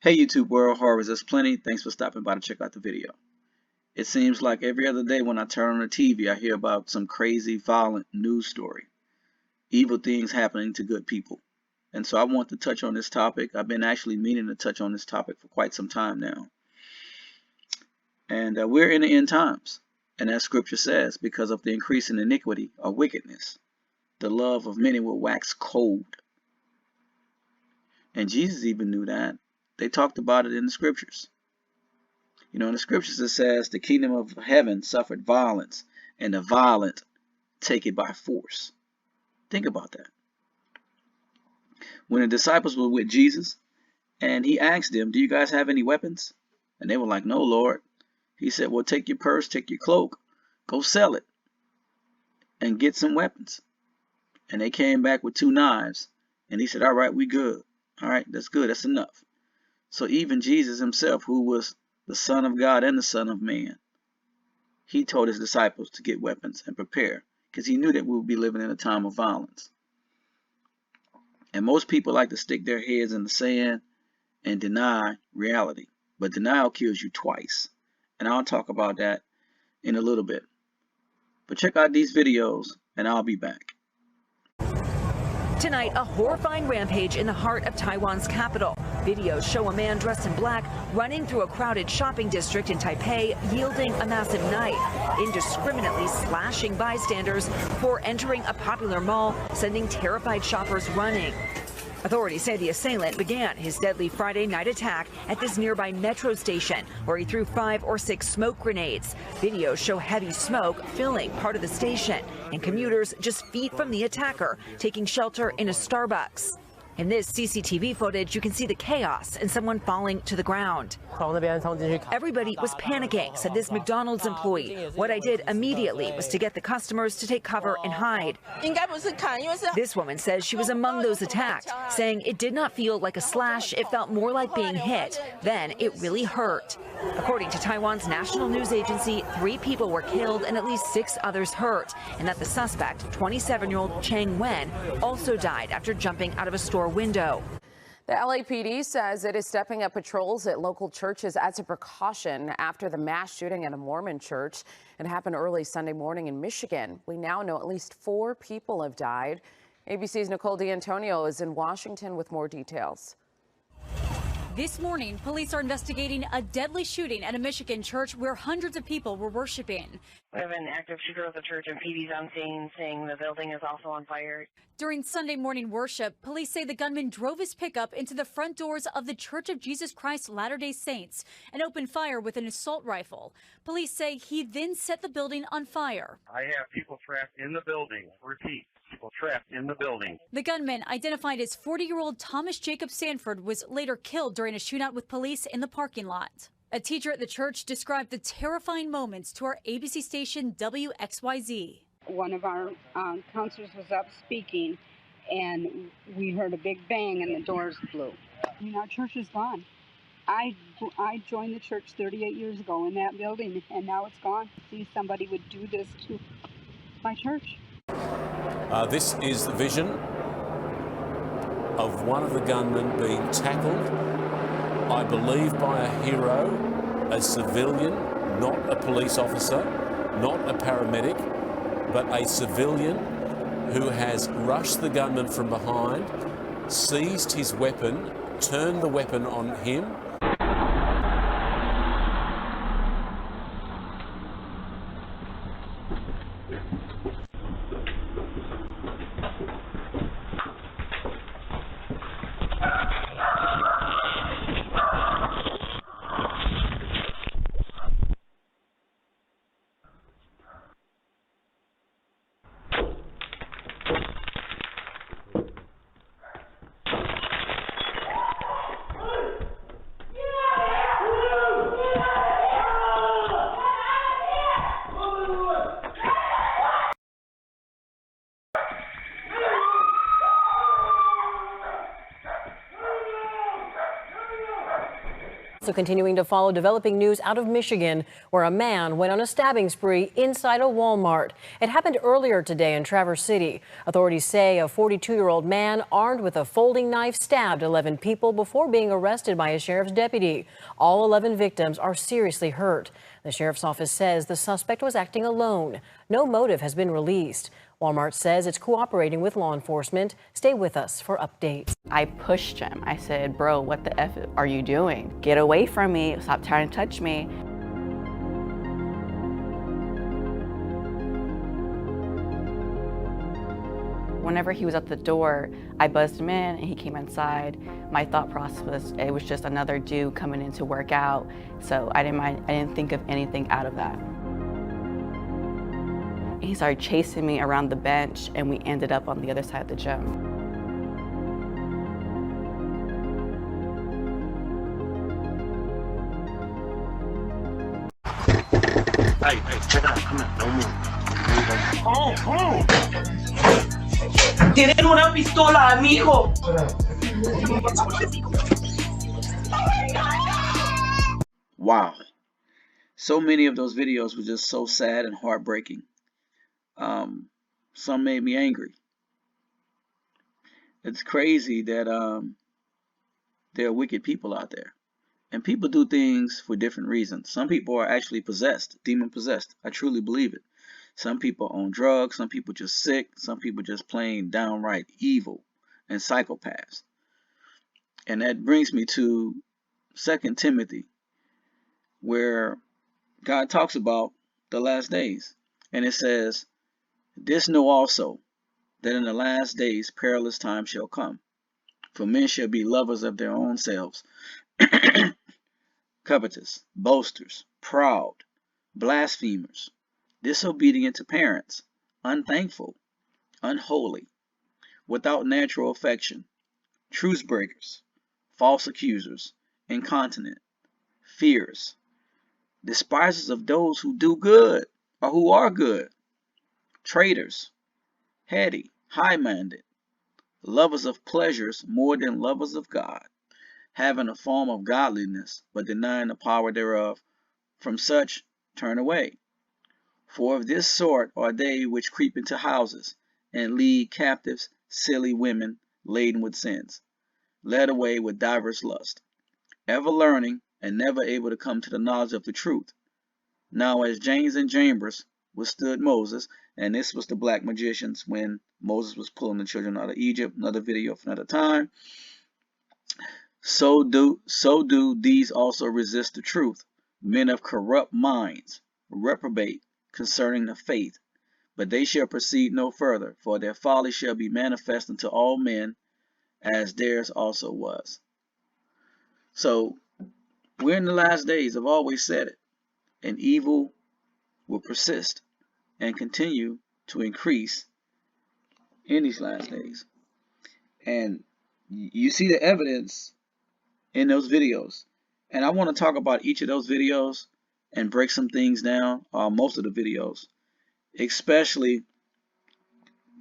Hey YouTube world, horrors there's plenty. Thanks for stopping by to check out the video. It seems like every other day when I turn on the TV, I hear about some crazy, violent news story. Evil things happening to good people. And so I want to touch on this topic. I've been actually meaning to touch on this topic for quite some time now. And we're in the end times. And as scripture says, because of the increase in iniquity or wickedness, the love of many will wax cold. And Jesus even knew that. They talked about it in the scriptures. You know, in the scriptures it says the kingdom of heaven suffered violence, and the violent take it by force. Think about that. When the disciples were with Jesus, and he asked them, do you guys have any weapons? And they were like, no, Lord. He said, well, take your purse, take your cloak, go sell it, and get some weapons. And they came back with 2 knives. And he said, all right, we good. All right, that's good, that's enough. So even Jesus himself, who was the Son of God and the Son of Man, he told his disciples to get weapons and prepare, because he knew that we would be living in a time of violence. And most people like to stick their heads in the sand and deny reality. But denial kills you twice. And I'll talk about that in a little bit. But check out these videos and I'll be back. Tonight, a horrifying rampage in the heart of Taiwan's capital. Videos show a man dressed in black running through a crowded shopping district in Taipei, wielding a massive knife, indiscriminately slashing bystanders before entering a popular mall, sending terrified shoppers running. Authorities say the assailant began his deadly Friday night attack at this nearby metro station, where he threw 5 or 6 smoke grenades. Videos show heavy smoke filling part of the station, and commuters just feet from the attacker taking shelter in a Starbucks. In this CCTV footage, you can see the chaos and someone falling to the ground. Everybody was panicking, said this McDonald's employee. What I did immediately was to get the customers to take cover and hide. This woman says she was among those attacked, saying it did not feel like a slash, it felt more like being hit. Then it really hurt. According to Taiwan's national news agency, 3 people were killed and at least 6 others hurt, and that the suspect, 27-year-old Cheng Wen, also died after jumping out of a store window. The LAPD says it is stepping up patrols at local churches as a precaution after the mass shooting at a Mormon church. It happened early Sunday morning in Michigan. We now know at least 4 people have died. ABC's Nicole D'Antonio is in Washington with more details. This morning, police are investigating a deadly shooting at a Michigan church where hundreds of people were worshiping. We have an active shooter at the church, and PD's on scene saying the building is also on fire. During Sunday morning worship, police say the gunman drove his pickup into the front doors of the Church of Jesus Christ Latter-day Saints and opened fire with an assault rifle. Police say he then set the building on fire. I have people trapped in the building. Repeat. People trapped in the building. The gunman, identified as 40-year-old Thomas Jacob Sanford, was later killed during a shootout with police in the parking lot. A teacher at the church described the terrifying moments to our ABC station WXYZ. One of our counselors was up speaking, and we heard a big bang and the doors blew. You know, our church is gone. I joined the church 38 years ago in that building, and now it's gone. See, somebody would do this to my church. This is the vision of one of the gunmen being tackled, I believe by a hero, a civilian, not a police officer, not a paramedic, but a civilian who has rushed the gunman from behind, seized his weapon, turned the weapon on him. So continuing to follow developing news out of Michigan, where a man went on a stabbing spree inside a Walmart. It happened earlier today in Traverse City. Authorities say a 42-year-old man armed with a folding knife stabbed 11 people before being arrested by a sheriff's deputy. All 11 victims are seriously hurt. The sheriff's office says the suspect was acting alone. No motive has been released. Walmart says it's cooperating with law enforcement. Stay with us for updates. I pushed him. I said, bro, what the F are you doing? Get away from me. Stop trying to touch me. Whenever he was at the door, I buzzed him in and he came inside. My thought process was it was just another dude coming in to work out. So I didn't think of anything out of that. He started chasing me around the bench and we ended up on the other side of the gym. Hey, check it out. Come on, don't move. Come on. Tienen una pistola, amigo. Wow. So many of those videos were just so sad and heartbreaking. Some made me angry. It's crazy that there are wicked people out there. And people do things for different reasons. Some people are actually possessed, demon possessed. I truly believe it. Some people own drugs, some people just sick, some people just plain downright evil and psychopaths. And that brings me to 2 Timothy, where God talks about the last days. And it says, "This know also, that in the last days perilous times shall come. For men shall be lovers of their own selves, covetous, boasters, proud, blasphemers, disobedient to parents, unthankful, unholy, without natural affection, truce breakers, false accusers, incontinent, fierce, despisers of those who do good or who are good, traitors, heady, high-minded, lovers of pleasures more than lovers of God, having a form of godliness, but denying the power thereof. From such turn away. For of this sort are they which creep into houses, and lead captives silly women laden with sins, led away with divers lusts, ever learning, and never able to come to the knowledge of the truth. Now as James and Jambres withstood Moses," and this was the black magicians when Moses was pulling the children out of Egypt, another video for another time, so do these also resist the truth, men of corrupt minds, reprobate concerning the faith. But they shall proceed no further, for their folly shall be manifest unto all men, as theirs also was. So we're in the last days. I've always said it. And evil will persist and continue to increase in these last days. And you see the evidence in those videos. And I want to talk about each of those videos and break some things down, most of the videos, especially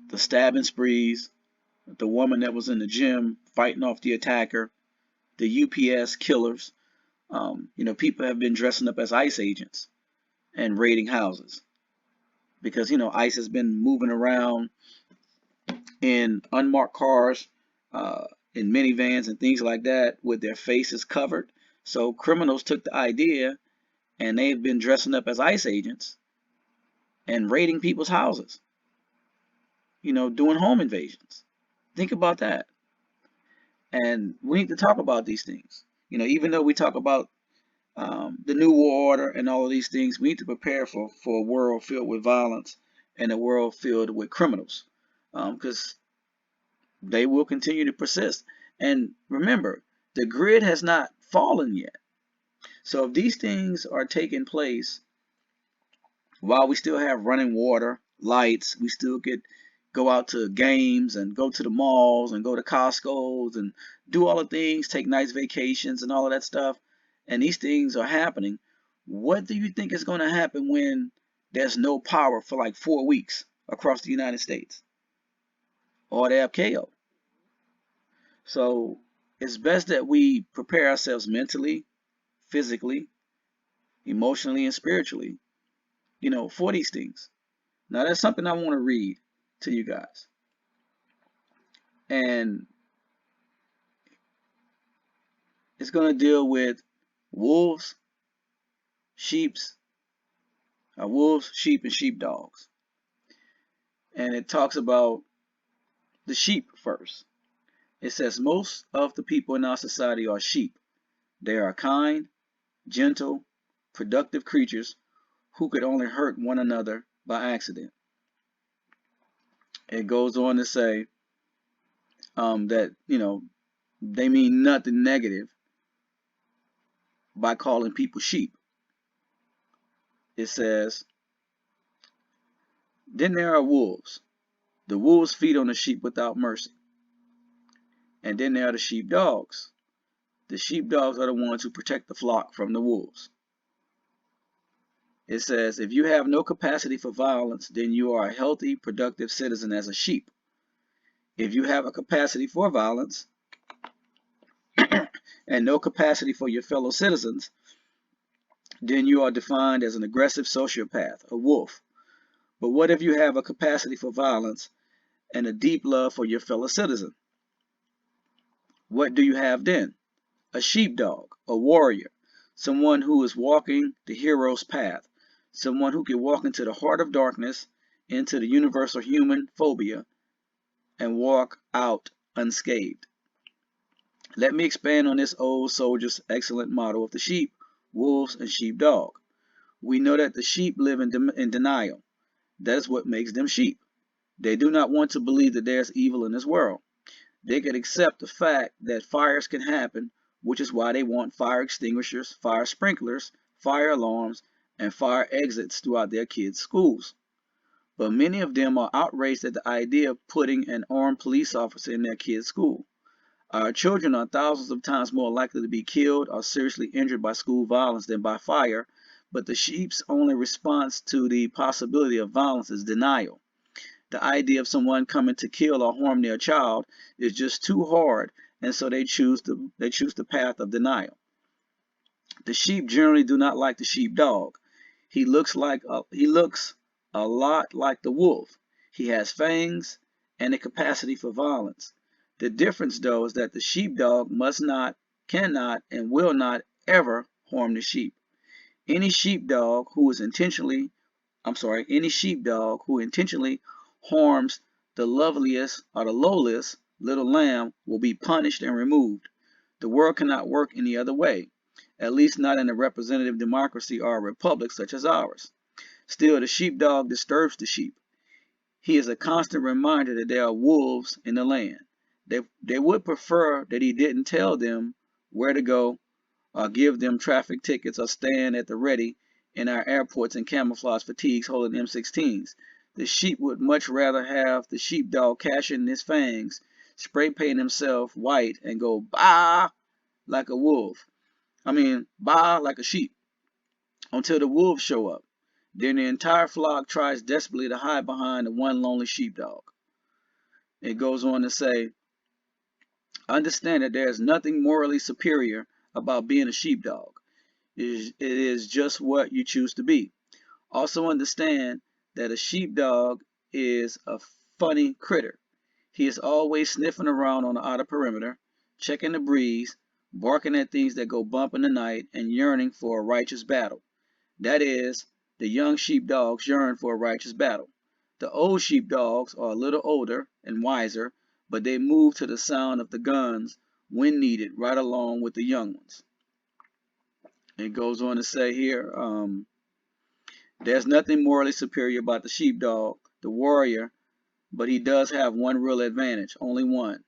the stabbing sprees, the woman that was in the gym fighting off the attacker, the UPS killers. People have been dressing up as ICE agents and raiding houses because, ICE has been moving around in unmarked cars, in minivans and things like that with their faces covered. So criminals took the idea and they've been dressing up as ICE agents and raiding people's houses, doing home invasions. Think about that. And we need to talk about these things. Even though we talk about the New World Order and all of these things, we need to prepare for a world filled with violence and a world filled with criminals, because they will continue to persist. And remember, the grid has not fallen yet. So if these things are taking place while we still have running water, lights, we still could go out to games and go to the malls and go to Costco's and do all the things, take nice vacations and all of that stuff, and these things are happening, what do you think is going to happen when there's no power for like 4 weeks across the United States? Or they have KO. So it's best that we prepare ourselves mentally physically, emotionally, and spiritually, for these things. Now, that's something I want to read to you guys. And it's going to deal with wolves, sheep, and sheepdogs. And it talks about the sheep first. It says most of the people in our society are sheep. They are kind, gentle, productive creatures who could only hurt one another by accident. It goes on to say that, they mean nothing negative by calling people sheep. It says, then there are wolves. The wolves feed on the sheep without mercy. And then there are the sheepdogs. The sheepdogs are the ones who protect the flock from the wolves. It says, if you have no capacity for violence, then you are a healthy, productive citizen as a sheep. If you have a capacity for violence and no capacity for your fellow citizens, then you are defined as an aggressive sociopath, a wolf. But what if you have a capacity for violence and a deep love for your fellow citizen? What do you have then? A sheepdog, a warrior, someone who is walking the hero's path, someone who can walk into the heart of darkness, into the universal human phobia, and walk out unscathed. Let me expand on this old soldier's excellent motto of the sheep, wolves, and sheepdog. We know that the sheep live in denial. That is what makes them sheep. They do not want to believe that there's evil in this world. They can accept the fact that fires can happen, which is why they want fire extinguishers, fire sprinklers, fire alarms, and fire exits throughout their kids' schools. But many of them are outraged at the idea of putting an armed police officer in their kids' school. Our children are thousands of times more likely to be killed or seriously injured by school violence than by fire, but the sheep's only response to the possibility of violence is denial. The idea of someone coming to kill or harm their child is just too hard, and so they choose the path of denial. The sheep generally do not like the sheepdog. He looks a lot like the wolf. He has fangs and a capacity for violence. The difference, though, is that the sheepdog must not, cannot, and will not ever harm the sheep. Any sheepdog who intentionally harms the loveliest or the lowliest little lamb will be punished and removed. The world cannot work any other way, at least not in a representative democracy or a republic such as ours. Still, the sheepdog disturbs the sheep. He is a constant reminder that there are wolves in the land. They would prefer that he didn't tell them where to go or give them traffic tickets or stand at the ready in our airports in camouflage fatigues holding M16s. The sheep would much rather have the sheepdog cash in his fangs, spray paint himself white, and go bah like a wolf. Bah like a sheep until the wolves show up. Then the entire flock tries desperately to hide behind the one lonely sheepdog. It goes on to say, understand that there is nothing morally superior about being a sheepdog. It is just what you choose to be. Also understand that a sheepdog is a funny critter. He is always sniffing around on the outer perimeter, checking the breeze, barking at things that go bump in the night, and yearning for a righteous battle. That is, the young sheepdogs yearn for a righteous battle. The old sheepdogs are a little older and wiser, but they move to the sound of the guns when needed, right along with the young ones. It goes on to say here, there's nothing morally superior about the sheepdog, the warrior, but he does have one real advantage, only one.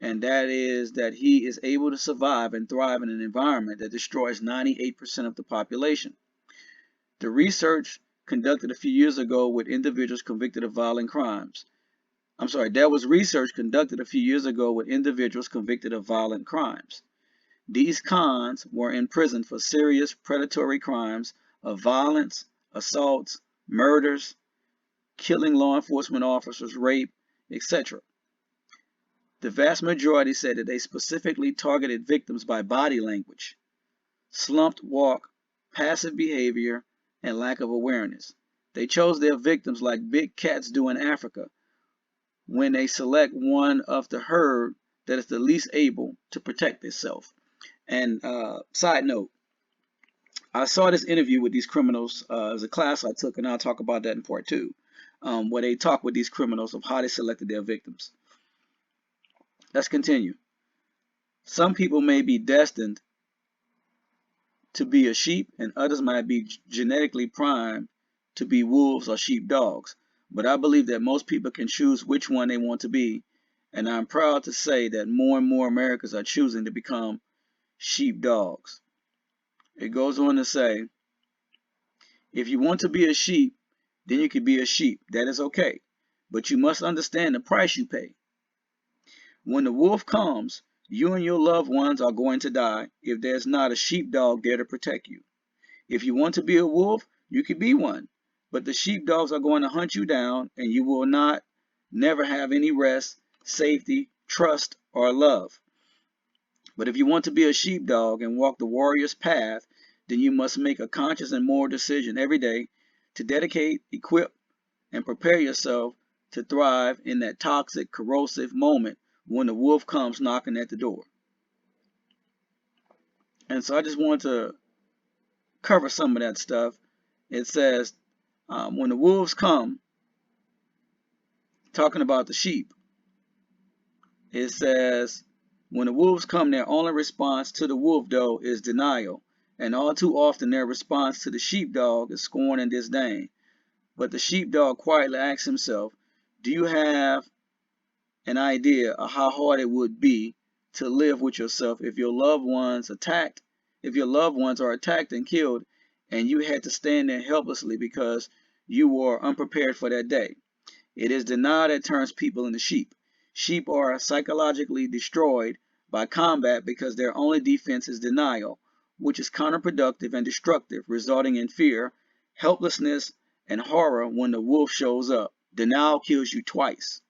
And that is that he is able to survive and thrive in an environment that destroys 98% of the population. The research conducted a few years ago with individuals convicted of violent crimes. There was research conducted a few years ago with individuals convicted of violent crimes. These cons were in prison for serious predatory crimes of violence, assaults, murders, killing law enforcement officers, rape, etc. The vast majority said that they specifically targeted victims by body language. slumped walk, passive behavior, and lack of awareness. They chose their victims like big cats do in Africa when they select one of the herd that is the least able to protect itself. And side note, I saw this interview with these criminals. It was a class I took, and I'll talk about that in part 2, where they talk with these criminals of how they selected their victims. Let's continue. Some people may be destined to be a sheep, and others might be genetically primed to be wolves or sheepdogs. But I believe that most people can choose which one they want to be, and I'm proud to say that more and more Americans are choosing to become sheepdogs. It goes on to say, if you want to be a sheep, then you can be a sheep. That is okay. But you must understand the price you pay. When the wolf comes, you and your loved ones are going to die if there's not a sheepdog there to protect you. If you want to be a wolf, you can be one. But the sheepdogs are going to hunt you down, and you will never have any rest, safety, trust, or love. But if you want to be a sheepdog and walk the warrior's path, then you must make a conscious and moral decision every day to dedicate, equip, and prepare yourself to thrive in that toxic, corrosive moment when the wolf comes knocking at the door. And so I just want to cover some of that stuff. It says, when the wolves come, talking about the sheep, it says, when the wolves come, their only response to the wolf, though, is denial. And all too often, their response to the sheepdog is scorn and disdain. But the sheepdog quietly asks himself, do you have an idea of how hard it would be to live with yourself if your loved ones are attacked and killed, and you had to stand there helplessly because you were unprepared for that day? It is denial that turns people into sheep. Sheep are psychologically destroyed by combat because their only defense is denial, which is counterproductive and destructive, resulting in fear, helplessness, and horror when the wolf shows up. Denial kills you twice.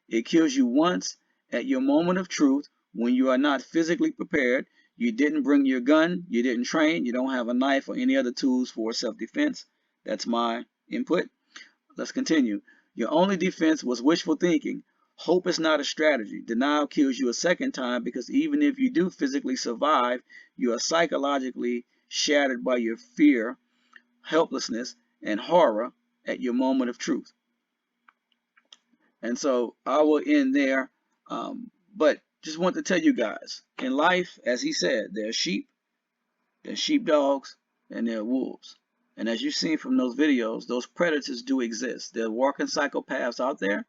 It kills you once at your moment of truth when you are not physically prepared. You didn't bring your gun, you didn't train, you don't have a knife or any other tools for self-defense. That's my input. Let's continue. Your only defense was wishful thinking. Hope is not a strategy. Denial kills you a second time because even if you do physically survive, you are psychologically shattered by your fear, helplessness, and horror at your moment of truth. And so I will end there. But just want to tell you guys, in life, as he said, there are sheep, there are sheepdogs, and there are wolves. And as you've seen from those videos, those predators do exist. There are walking psychopaths out there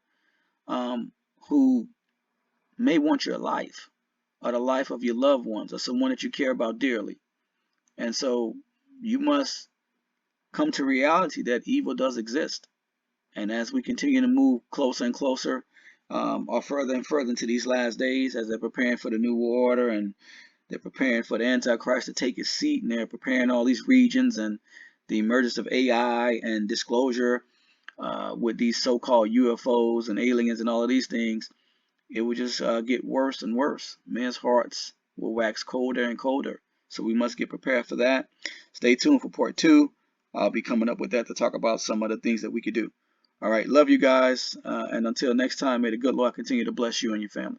who may want your life or the life of your loved ones or someone that you care about dearly. And so you must come to reality that evil does exist. And as we continue to move closer and closer or further and further into these last days, as they're preparing for the new world order and they're preparing for the Antichrist to take his seat, and they're preparing all these regions and the emergence of AI and disclosure with these so-called UFOs and aliens and all of these things, it will just get worse and worse. Men's hearts will wax colder and colder. So we must get prepared for that. Stay tuned for part 2. I'll be coming up with that to talk about some of the things that we could do. All right, love you guys. And until next time, may the good Lord continue to bless you and your family.